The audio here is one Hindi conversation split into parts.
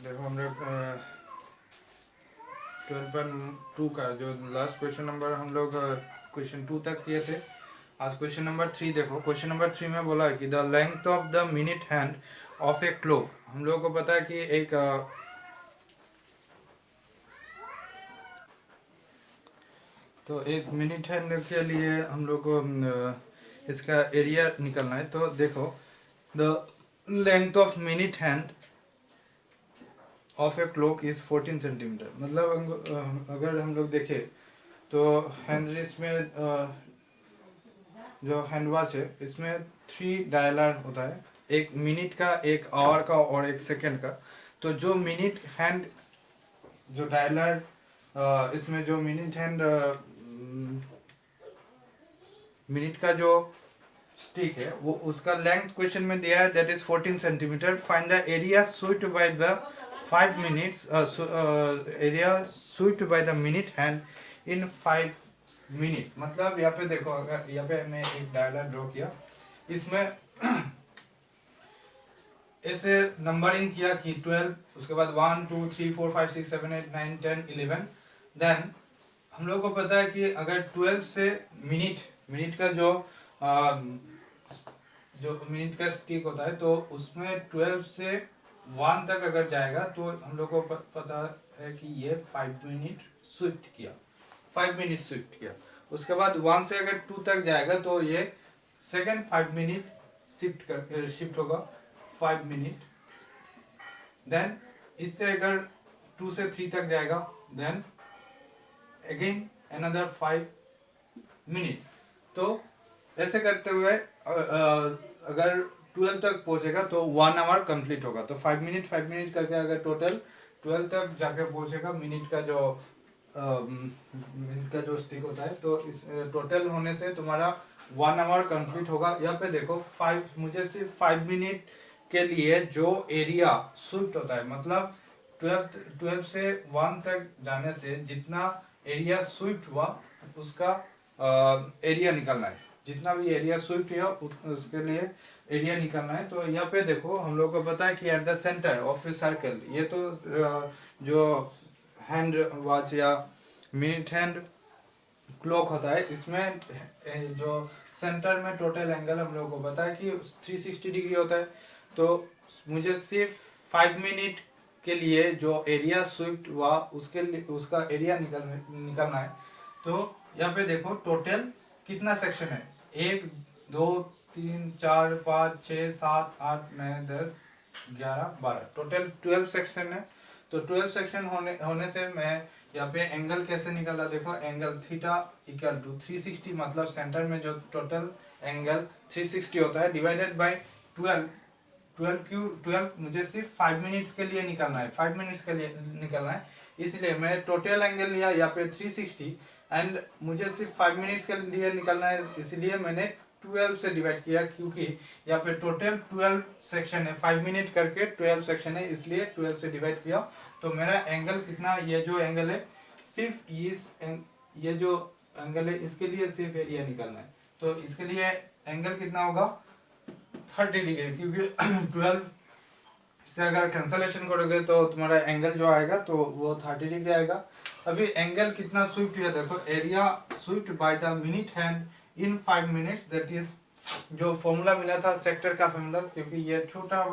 देखो हम लोग 12.2 का जो लास्ट क्वेश्चन नंबर हम लोग क्वेश्चन 2 तक किए थे। आज क्वेश्चन नंबर 3 देखो। क्वेश्चन नंबर 3 में बोला है कि the length of the minute hand of a clock. हम लोगों को पता है कि एक तो एक मिनट हैंड के लिए हम लोग को इसका एरिया निकलना है। तो देखो the length of minute hand of a clock is 14 centimetre. मतलब अगर हम लोग देखें तो हैंड रिस्ट में जो हैंड वॉच है इसमें 3 डायलर होता है, एक मिनट का, एक आवर का और एक सेकंड का। तो जो मिनट हैंड जो डायलर इसमें जो मिनट हैंड मिनट का जो स्टिक है वो उसका लेंथ क्वेश्चन में दिया है that is 14 centimetre. Find the area swept by the 5 minutes area swept by the minute hand in 5 minute. मतलब यहाँ पे देखो, अगर यहाँ पे मैं एक डायलर ड्रॉ किया, इसमें ऐसे नंबरिंग किया कि 12, उसके बाद 1 2 3 4 5 6 7 8 9 10 11। देन हम लोग को पता है कि अगर 12 से मिनट का जो मिनट का स्टिक होता है तो उसमें 12 से 1 तक अगर जाएगा तो हम लोग को पता है कि ये 5 मिनट स्विफ्ट किया, 5 मिनट स्विफ्ट किया। उसके बाद 1 से अगर 2 तक जाएगा तो ये सेकेंड 5 मिनट शिफ्ट होगा 5 मिनट। देन इससे अगर 2 से 3 तक जाएगा देन अगेन अनदर 5 मिनट। तो ऐसे करते हुए अगर 12 तक पहुंचेगा तो 1 आवर कंप्लीट होगा। तो 5 मिनट करके अगर टोटल 12 तक जाके पहुंचेगा मिनट का जो स्टिक होता है, तो इस टोटल होने से तुम्हारा 1 आवर कंप्लीट होगा। यहाँ पे देखो 5, मुझे सिर्फ 5 मिनट के लिए जो एरिया स्विफ्ट होता है, मतलब 12 से 1 तक जाने से जितना एरिया स्विफ्ट हुआ उसका एरिया निकालना है। जितना भी एरिया स्विफ्ट हुआ उसके लिए एरिया निकालना है। तो यहाँ पे देखो हम लोग को पता है कि eight the centre of a circle, ये तो जो हैंड वॉच या मिनट हैंड क्लॉक होता है, इसमें जो सेंटर में टोटल एंगल हम लोगों को पता है कि 360 डिग्री होता है। तो मुझे सिर्फ 5 मिनट के लिए जो एरिया स्विफ्ट हुआ उसके लिए उसका एरिया निकालना है। तो यहाँ पे देखो टोटल कितना सेक्शन है, 1 2 3 4 5 6 7 8 9 10 11 12, टोटल 12 सेक्शन है। तो 12 सेक्शन होने से मैं यहाँ पे एंगल कैसे निकाला, देखो एंगल थीटा इक्वल टू 360, मतलब सेंटर में जो टोटल एंगल 360 होता है डिवाइडेड बाय 12 मुझे सिर्फ 5 मिनट्स के लिए निकालना है, 5 मिनट्स के लिए निकालना है। इसलिए मैं टोटल एंगल लिया यहाँ पे 360 एंड मुझे सिर्फ 5 मिनट्स के लिए निकालना है, इसलिए मैंने 12 से डिवाइड किया, क्योंकि यहाँ पे टोटल 12 सेक्शन है, 5 मिनट करके 12 सेक्शन है, इसलिए 12 से डिवाइड किया। तो मेरा एंगल कितना, ये जो एंगल है सिर्फ ये जो एंगल है इसके लिए सिर्फ एरिया निकालना है। तो इसके लिए एंगल कितना होगा 30 डिग्री, क्योंकि 12 से अगर कैंसलेशन करोगे तो तुम्हारा एंगल जो आएगा तो वो 30 डिग्री आएगा। अभी एंगल कितना स्विफ्ट हुआ देखो, area Swift by the minute hand in 5 minutes, that is जो फॉर्मूला मिला था सेक्टर का फॉर्मूला, क्योंकि ये छोटा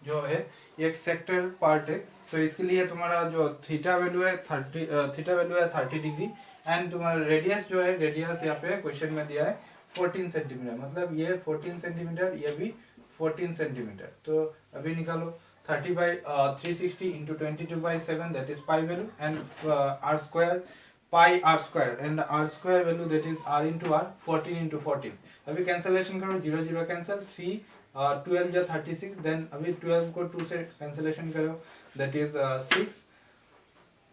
जो है ये एक सेक्टर पार्ट है। तो इसके लिए तुम्हारा जो थीटा वैल्यू है 30 डिग्री एंड तुम्हारा रेडियस जो है, रेडियस यहाँ पे क्वेश्चन में दिया है 14 सेंटीमीटर, मतलब ये 14 सेंटीमीटर, ये भी 14 सेंटीमीटर। तो अभी निकालो 30 by 360 into 22/7, that is pi value, and r square, pi r square, and r square value that is r into r, 14 into 14। अभी कैंसलेशन करो, 0 0 कैंसिल, 3 12 या 36, देन अभी 12 को 2 से कैंसलेशन करो, that is 6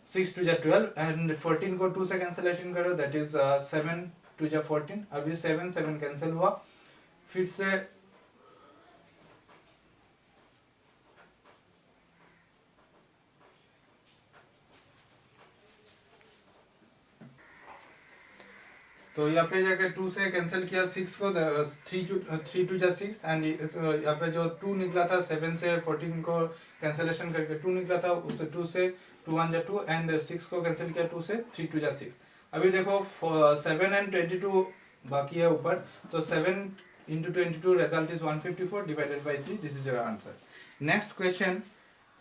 6 2 या 12, एंड 14 को 2 से कैंसलेशन करो, that is 7 2 या 14। अभी 7 7 कैंसिल हुआ, फिर से तो यहाँ पे जाके 2 से कैंसिल किया 6 को, 3 टू जा 6 एंड यहाँ पे जो 2 निकला था 7 से 14 को कैंसिलेशन करके 2 निकला था, उससे 2 से 2 1 जा 2 एंड 6 को कैंसिल किया 2 से 3 2 जा 6। अभी देखो 7 एंड 22 बाकी है ऊपर, तो 7 into 22 result is 154 divided by 3. This is your answer. Next question,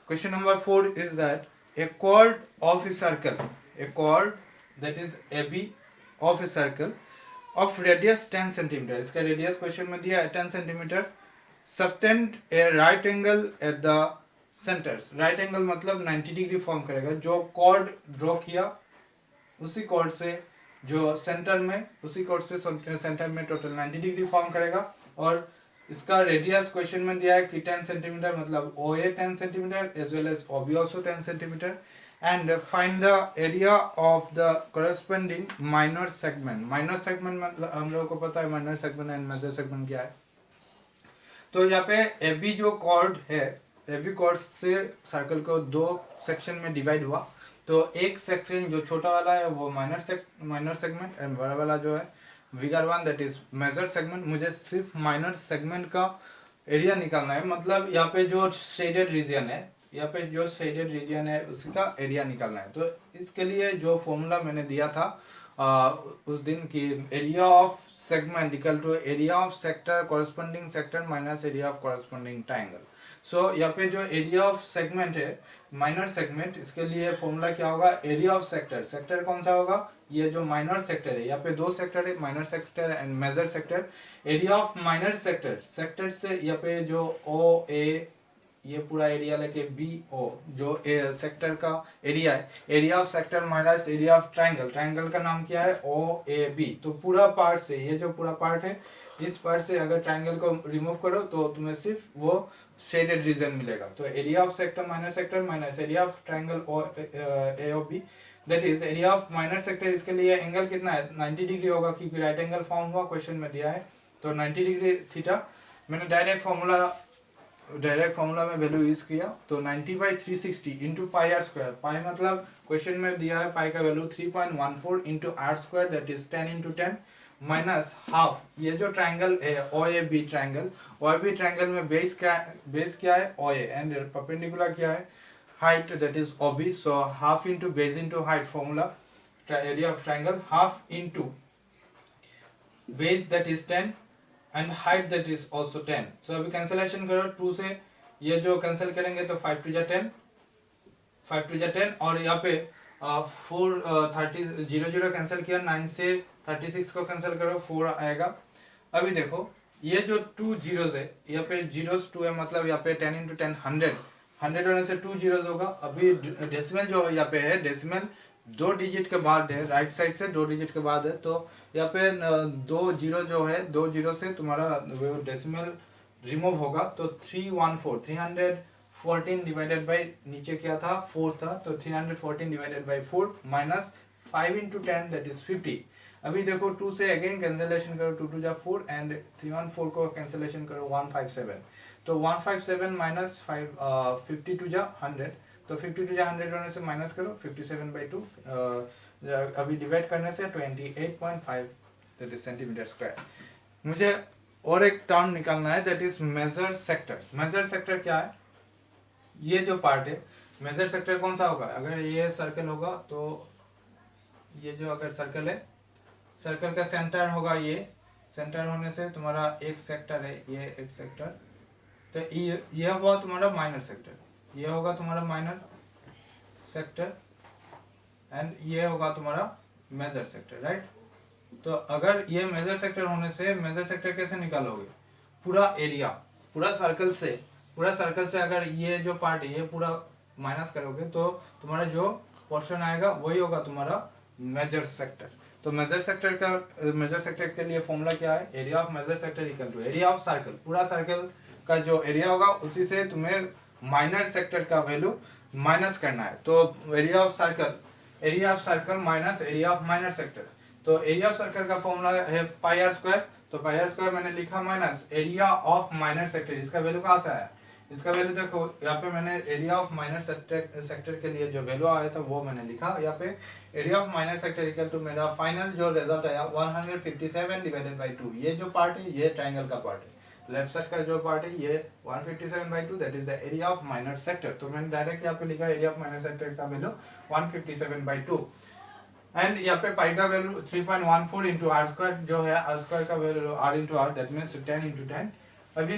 question number 4 is that a chord of a circle, a chord that is AB of a circle of radius 10 cm, इसका radius question में दिया है 10 cm, subtend a right angle at the centers. right angle मतलब 90 डिग्री फॉर्म करेगा, जो chord ड्रॉ किया उसी chord से जो सेंटर में, उसी कोड से सेंटर में टोटल 90 डिग्री फॉर्म करेगा, और इसका रेडियस क्वेश्चन में दिया है कि 10 सेंटीमीटर, मतलब OA 10 centimetre as well as OB also 10 centimetre, and find the area of the corresponding minor segment. Minor segment मतलब हम लोगों को पता है minor segment and major segment क्या है. तो यहाँ पे AB जो कॉर्ड है, AB कॉर्ड से सर्कल को 2 सेक्शन में डिवाइड हुआ, तो एक सेक्शन जो छोटा वाला है वो माइनर सेगमेंट एंड बड़ा वाला जो है figure 1 that is major segment. मुझे सिर्फ माइनर सेगमेंट का एरिया निकालना है, मतलब यहाँ पे जो शेडेड रीजन है, यहाँ पे जो शेडेड रीजन है उसका एरिया निकालना है. तो इसके लिए जो फॉर्मूला मैंने दिया था उस दिन की, area of segment equal to area of sector corresponding sector minus area of corresponding triangle. So यहाँ पे जो एरिया ऑफ सेगमेंट है माइनर सेगमेंट, इसके लिए फॉर्मूला क्या होगा, एरिया ऑफ सेक्टर. सेक्टर कौन सा होगा, ये जो माइनर सेक्टर है, यहाँ पे 2 सेक्टर है, minor sector and major sector. Area of minor sector, sector से यहाँ पे जो OA ये पूरा एरिया लेके BO जो सेक्टर का एरिया है, area of sector minus area of triangle, triangle का नाम क्या है OAB. तो पूरा पार्ट से, ये जो पूरा पार्ट है इस पार्ट से अगर ट्रायंगल को रिमूव करो तो तुम्हें सिर्फ वो शेडेड रीजन मिलेगा. तो area of sector minus area of triangle AOB that is area of minor sector. इसके लिए एंगल कितना है, 90 डिग्री होगा क्योंकि राइट एंगल फॉर्म हुआ, क्वेश्चन में दिया है. तो 90 डिग्री थीटा, मैंने डायरेक्ट फॉर्मूला में वैल्यू यूज किया, तो 90/360 into pi r square. Pi मतलब क्वेश्चन में दिया है पाई का value 3.14 into r square that is 10 into 10 minus half. ये जो ट्रायंगल है OAB ट्रायंगल में बेस क्या है OA एंड परपेंडिकुलर क्या है height that is OB. So half into base into height formula, area of triangle half into base that is 10 and height that is also 10. सो अभी कैंसिलेशन करो, 2 से ये जो कैंसिल करेंगे तो 5 2 जा 10 और यहाँ पे 4 30 0 कैंसिल किया, 9 से 36 को कैंसिल करो 4 आएगा. अभी देखो ये जो 2 जीरोस है, यहाँ पे जीरोस 2 है, मतलब यहाँ पे 10 इंटू 10 100 होने से 2 जीरोस होगा. अभी डेसिमल जो यहाँ पे है, डेसिमल 2 डिजिट के बाद है, राइट साइड से 2 डिजिट के बाद है, तो यहाँ पे 2 जीरो जो है, 2 जीरो से तुम्हारा डेसिमल रिमूव होगा. तो 314 डिवाइडेड बाई नीचे क्या था 4 था, तो 314 divided by 4 minus 5 into 10 that is 50. अभी देखो 2 से अगेन कैंसिलेशन करो, 2 2 जा 4 एंड 314 को कैंसिलेशन करो 157. तो 157 माइनस 52 जा 100, तो 52 जा 100 होने से माइनस करो 57/2. अभी डिवाइड करने से 28.5 दैट इज सेंटीमीटर स्क्वायर. मुझे और एक टर्म निकालना है that is major sector. Major sector क्या है, ये जो पार्ट है मेजर सेक्टर कौन सा होगा, अगर ये सर्कल होगा तो ये जो अगर सर्कल है, सर्कल का सेंटर होगा, ये सेंटर होने से तुम्हारा एक सेक्टर है, ये एक सेक्टर, तो ये होगा तुम्हारा माइनर सेक्टर, ये होगा तुम्हारा माइनर सेक्टर एंड ये होगा तुम्हारा मेजर सेक्टर, राइट. तो अगर ये मेजर सेक्टर होने से मेजर सेक्टर कैसे निकालोगे, पूरा एरिया पूरा सर्कल से अगर ये जो पार्ट है ये पूरा माइनस करोगे तो तुम्हारा जो पोर्शन आएगा वही होगा तुम्हारा मेजर सेक्टर. तो मेजर सेक्टर के लिए फॉर्मूला क्या है, area of major sector equal to area of circle. पूरा सर्कल का जो एरिया होगा उसी से तुम्हें माइनर सेक्टर का वैल्यू माइनस करना है. तो area of circle minus area of minor sector. तो एरिया ऑफ सर्कल का फॉर्मूला है पाई आर स्क्वायर. तो पाई आर स्क्वायर मैंने लिखा minus area of minor sector, इसका वैल्यू कहाँ से आया, इसका वैल्यू देखो, यहाँ पे मैंने एरिया ऑफ माइनर सेक्टर के लिए जो वैल्यू आया था वो मैंने लिखा। यहाँ पे area of minor sector equal to मेरा फाइनल जो रिजल्ट आया 157 डिवाइडेड बाई 2। ये जो पार्ट है ये ट्राइंगल का पार्ट है, लेफ्ट साइड का जो पार्ट है ये 157/2, that is the area of minor sector. तो मैंने डायरेक्ट यहाँ पे लिखा एरिया ऑफ माइनर सेक्टर का वैल्यू 157/2। एंड यहाँ पे पाई का वैल्यू 3.14 इंटू आर स्क्वायर जो है, आर स्क्वायर का value r into r, that means 10 into 10। अभी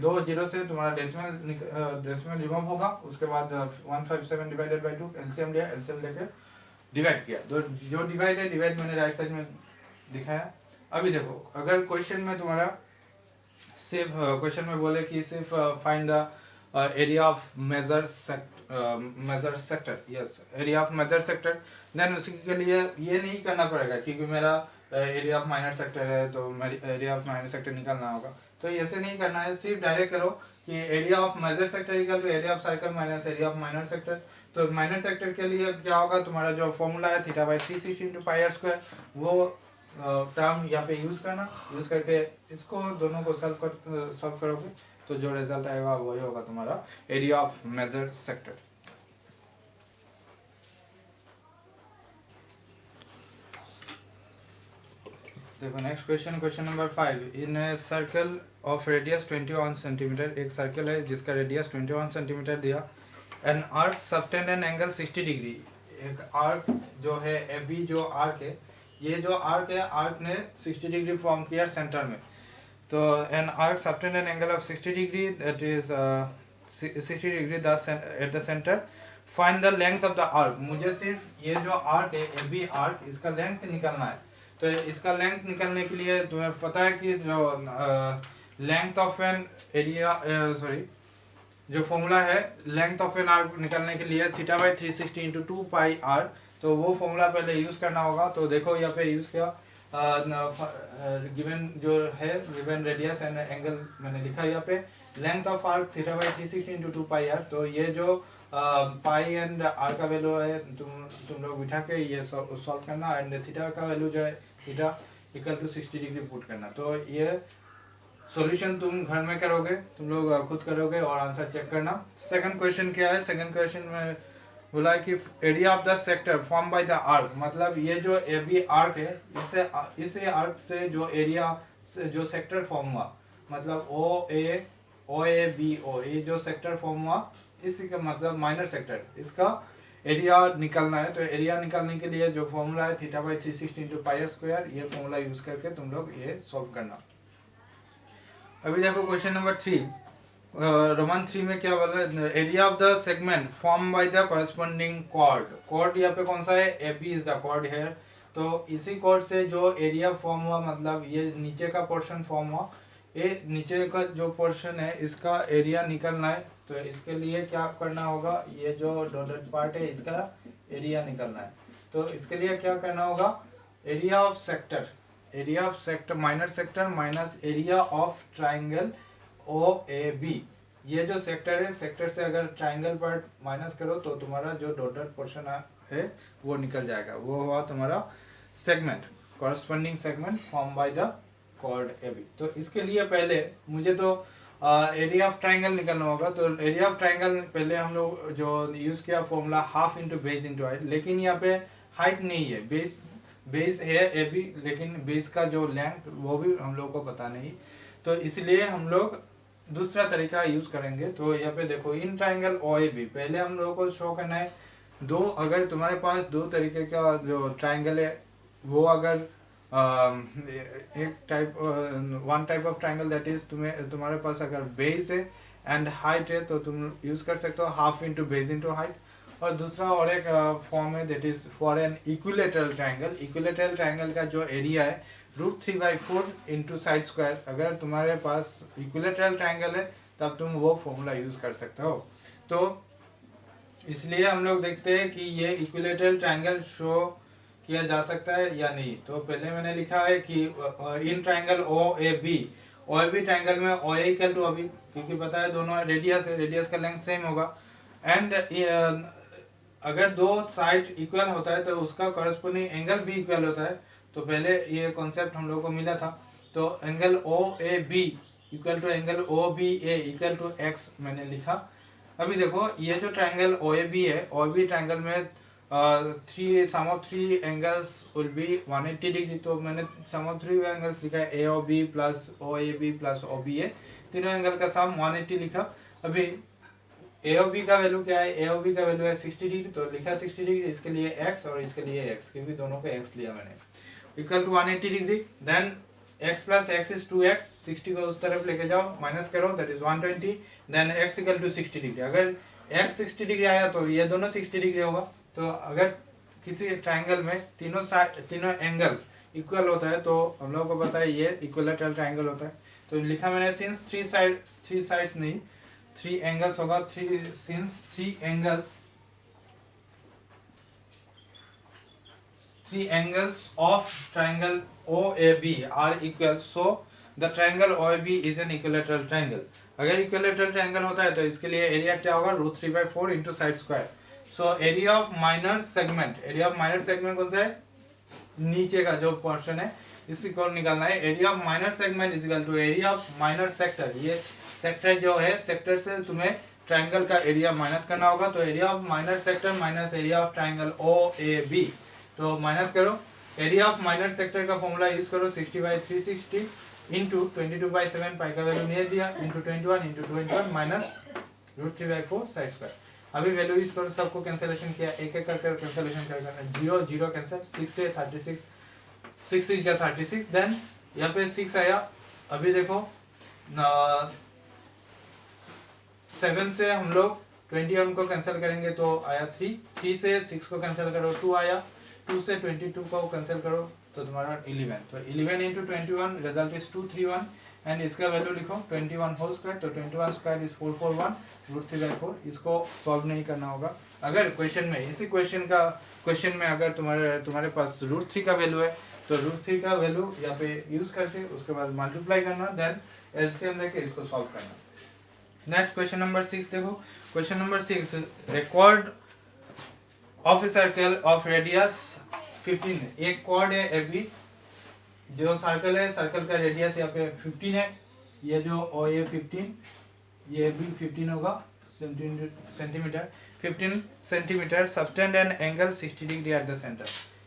2 जीरो से तुम्हारा डेसिमल रिमूव होगा, उसके बाद 157 डिवाइडेड बाई 2 एलसीएम लिया, एलसीएम लेके डिवाइड किया। तो जो डिवाइड है, डिवाइड मैंने राइट साइड में दिखाया। अभी देखो, अगर क्वेश्चन में तुम्हारा सिर्फ क्वेश्चन में बोले कि सिर्फ find the area of major sector, yes area of major sector, then उसी के लिए ये नहीं करना पड़ेगा क्योंकि मेरा एरिया ऑफ माइनर सेक्टर है तो एरिया ऑफ माइनर सेक्टर निकालना होगा। तो ऐसे नहीं करना है, सिर्फ डायरेक्ट करो कि area of major sector equal to area of circle minus area of minor sector. तो माइनर सेक्टर के लिए क्या होगा, तुम्हारा जो फॉर्मूला है θ/360 इंटू पाई आर स्क्वायर, वो टर्म यहाँ पे यूज करना, यूज करके इसको दोनों को सॉल्व करोगे तो जो रिजल्ट आएगा वही होगा तुम्हारा एरिया ऑफ मेजर सेक्टर। देखो next question, question number 5। In a circle of radius 21 centimetre, एक सर्कल है जिसका रेडियस 21 सेंटीमीटर दिया। An arc subtend N angle 60 degree, एक आर्क जो है ए बी जो आर्क है, ये जो आर्क है, आर्क ने 60 डिग्री फॉर्म किया सेंटर में। तो an arc subtend an angle of 60 degree, that is 60 degree at the centre. Find the length of the arc. मुझे सिर्फ ये जो आर्क है ए बी आर्क, इसका लेंथ निकालना है। तो इसका लेंथ निकालने के लिए तुम्हें पता है कि जो लेंथ ऑफ एन एरिया जो फॉर्मूला है लेंथ ऑफ एन आर्क निकालने के लिए θ/360 इंटू 2 पाई आर, तो वो फॉर्मूला पहले यूज करना होगा। तो देखो यहाँ पे यूज किया, गिवन जो है गिवन रेडियस एंड एंगल मैंने लिखा यहाँ पे, length of arc θ/360 into 2 pi R. तो ये जो पाई एंड आर का वैल्यू है, तुम लोग बिठा के ये सॉल्व करना, एंड थीटा का वैल्यू जो है theta equal to 60 degree put करना। तो ये सॉल्यूशन तुम घर में करोगे, तुम लोग खुद करोगे और आंसर चेक करना। सेकंड क्वेश्चन क्या है, सेकंड क्वेश्चन में बोला है कि area of the sector form by the arc, मतलब ये जो ए बी आर्क है, इसे आर्क से जो एरिया से जो सेक्टर फॉर्म हुआ, मतलब ओ ए बी ओ, ये जो सेक्टर फॉर्म हुआ, इसी का मतलब माइनर सेक्टर, इसका एरिया निकालना है। तो एरिया निकालने के लिए जो फॉर्मूला है θ/360 इंटू पाई आर स्क्वायर, ये फॉर्मूला यूज करके तुम लोग ये सॉल्व करना। अभी देखो क्वेश्चन नंबर 3, रोमन 3 में क्या बोला, area of the segment form by the corresponding chord. Chord यहाँ पे कौन सा है, A B is the chord है। तो इसी कॉर्ड से जो एरिया फॉर्म हुआ, मतलब ये नीचे का पोर्शन फॉर्म हुआ, ये नीचे का जो पोर्शन है इसका एरिया निकालना है। तो इसके लिए क्या करना होगा, ये जो डॉटेड पार्ट है इसका एरिया निकालना है। तो इसके लिए क्या करना होगा, area of sector minor sector minus area of triangle O A B. ये जो सेक्टर है, सेक्टर से अगर ट्राइंगल पार्ट माइनस करो तो तुम्हारा जो डॉटेड पोर्शन है वो निकल जाएगा, वो हुआ तुम्हारा segment, corresponding segment form by the chord A B. तो इसके लिए पहले मुझे तो एरिया ऑफ ट्राइंगल निकालना होगा। तो एरिया ऑफ ट्राइंगल पहले हम लोग जो यूज किया formula half into base into height, लेकिन यहाँ पे हाइट नहीं है, बेस है ए बी, लेकिन बेस का जो लेंथ वो भी हम लोग को पता नहीं, तो इसलिए हम लोग दूसरा तरीका यूज करेंगे। तो यहाँ पे देखो, इन ट्राइंगल ओ ए बी, पहले हम लोगों को शो करना है दो, अगर तुम्हारे पास दो तरीके का जो ट्राइंगल है, वो अगर एक type one type of triangle, that is तुम्हारे पास अगर बेस है एंड हाइट है तो तुम यूज कर सकते हो half into base into height. और दूसरा और एक फॉर्म है, that is for an equilateral triangle. Equilateral triangle का जो एरिया है √3/4 इंटू साइड स्क्वायर। अगर तुम्हारे पास इक्विलेटरल ट्राइंगल है तब तुम वो फॉर्मूला यूज कर सकते हो। तो इसलिए हम लोग देखते हैं कि ये इक्विलेटरल ट्राइंगल शो किया जा सकता है या नहीं। तो पहले मैंने लिखा है कि in triangle O A B triangle में ओ ए इक्वल टू अभी, क्योंकि पता है दोनों रेडियस है, रेडियस का लेंथ सेम होगा। एंड अगर दो साइड इक्वल होता है तो उसका कॉरेस्पॉन्डिंग एंगल भी इक्वल होता है। तो पहले ये कॉन्सेप्ट हम लोगों को मिला था। तो angle O A B equal to angle O B A equal to x मैंने लिखा। अभी देखो ये जो ट्रायंगल ओ ए बी है, ओ बी ट्रायंगल में sum of three angles will be 180 degree, तो मैंने सम ऑफ थ्री एंगल्स लिखा है A O B plus O A B plus O B A, तीनों एंगल का सम 180 लिखा। अभी ए ओ बी का वैल्यू क्या है, ए ओ बी का वैल्यू है 60 डिग्री, तो लिखा 60 डिग्री, इसके लिए x और इसके लिए x, क्योंकि दोनों को x लिया मैंने, equal to 180 degree. Then x plus x is 2x, 60 को उस तरफ लेके जाओ, माइनस करो, that is 120, then x equal to 60 degree. अगर x 60 डिग्री आया तो ये दोनों 60 डिग्री होगा। तो अगर किसी ट्रायंगल में तीनों एंगल इक्वल होता है तो हम लोगों को पता है ये इक्विलैटरल ट्रायंगल होता है। तो लिखा मैंने सिंस थ्री साइड्स नहीं, थ्री एंगल्स होगा, since three angles of triangle OAB are equal, so the triangle OAB is an equilateral triangle। अगर equilateral triangle होता है तो इसके लिए एरिया क्या होगा, √3/4 into side square. So area of minor segment कौन सा है, नीचे का जो पोर्शन है इसी को निकालना है। Area of minor segment is equal to area of minor sector. ये सेक्टर जो है, सेक्टर से तुम्हें ट्रायंगल का एरिया माइनस करना होगा, तो area of minor sector minus area of triangle OAB, तो माइनस करो। एरिया ऑफ माइनर सेक्टर का फॉर्मूला यूज करो, 60/360 इंटू 22/7, पाई का वैल्यू नहीं दिया, into 21 into 21 minus √3/4 side square. अभी वैल्यू यूज करो, सबको कैंसिलेशन किया, एक एक करके कैंसिलेशन करना, 0 0 कैंसिल, 6 से 36, 6 6 या 36, देन यहाँ पे 6 आया। अभी देखो 7 से हम लोग 21 को कैंसिल करेंगे तो आया 3 से 6 को कैंसिल करो 2 आया, 2 से 22 को कैंसिल करो तो तुम्हारा 11, तो 11 इंटू 21 रिजल्ट इज 231, एंड इसका वैल्यू लिखो 21 होल स्क्वायर, तो 21 स्क्वायर इज 441 √3/4। इसको सॉल्व नहीं करना होगा। अगर क्वेश्चन में, इसी क्वेश्चन में अगर तुम्हारे पास √3 का वैल्यू है तो √3 का वैल्यू यहाँ पे यूज करके उसके बाद मल्टीप्लाई करना, देन एलसीएम लेके इसको सॉल्व करना। नेक्स्ट क्वेश्चन नंबर 6 देखो। Question number 6, A quad of a circle of radius 15, एक क्वाड है एबी, जो सर्कल है, सर्कल का रेडियस यहाँ पे 15 है, ये जो OA 15, ये भी 15 होगा centimetre, 15 centimetre, subtend an angle 60 degree at the centre.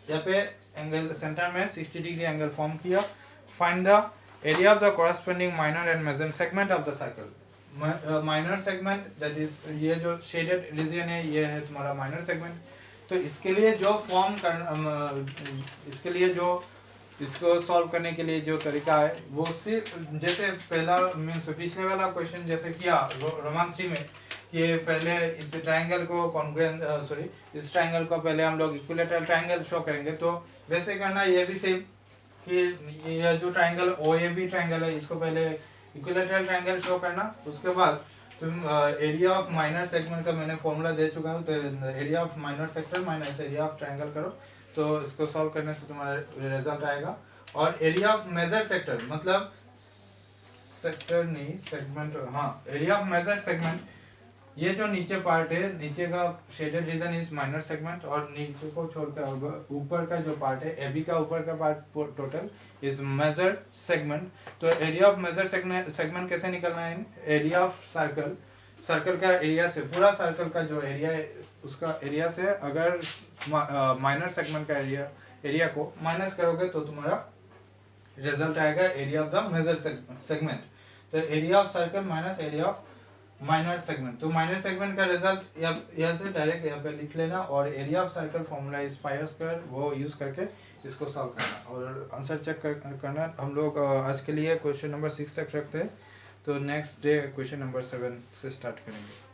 यहाँ पे एंगल सेंटर में 60 डिग्री एंगल फॉर्म किया। Find the area of the corresponding minor and major segment of the circle. Minor segment that is ये जो शेडेड रीजन है, ये है तुम्हारा माइनर सेगमेंट। तो इसके लिए जो फॉर्म करना, इसके लिए जो इसको सॉल्व करने के लिए जो तरीका है वो सिर्फ जैसे पहला मीन्स पिछले वाला क्वेश्चन जैसे किया रोमन 3 में, कि पहले इस ट्रायंगल को कॉन्ग्रुएंट इस ट्रायंगल को पहले हम लोग इक्विलैटरल ट्रायंगल शो करेंगे, तो वैसे करना ये भी सेम कि ये जो ट्रायंगल OAB ट्रायंगल है इसको पहले इक्विलैटरल ट्रायंगल शो करना, उसके बाद तुम एरिया ऑफ माइनर सेगमेंट का मैंने फॉर्मूला दे चुका हूँ, तो area of minor sector minus area of triangle करो, तो इसको सॉल्व करने से तुम्हारा रिजल्ट आएगा। और एरिया ऑफ मेजर सेक्टर मतलब सेक्टर नहीं सेगमेंट, हाँ एरिया ऑफ मेजर सेगमेंट, ये जो नीचे पार्ट है, नीचे का shaded region is minor segment, और नीचे को छोड़कर ऊपर का जो पार्ट है एबी का ऊपर का part total is major segment. तो एरिया ऑफ मेजर सेगमेंट कैसे निकलना है, एरिया ऑफ सर्कल का एरिया से, पूरा सर्कल का जो एरिया है उसका एरिया से अगर माइनर सेगमेंट का एरिया को माइनस करोगे तो तुम्हारा रिजल्ट आएगा area of the major segment. तो area of circle minus area of minor segment, तो माइनर सेगमेंट का रिजल्ट यहाँ से डायरेक्ट यहाँ पे लिख लेना, और area of circle formula is pi square, वो यूज करके इसको सॉल्व करना और आंसर चेक करना। हम लोग आज के लिए क्वेश्चन नंबर 6 तक रखते हैं, तो नेक्स्ट डे क्वेश्चन नंबर 7 से स्टार्ट करेंगे।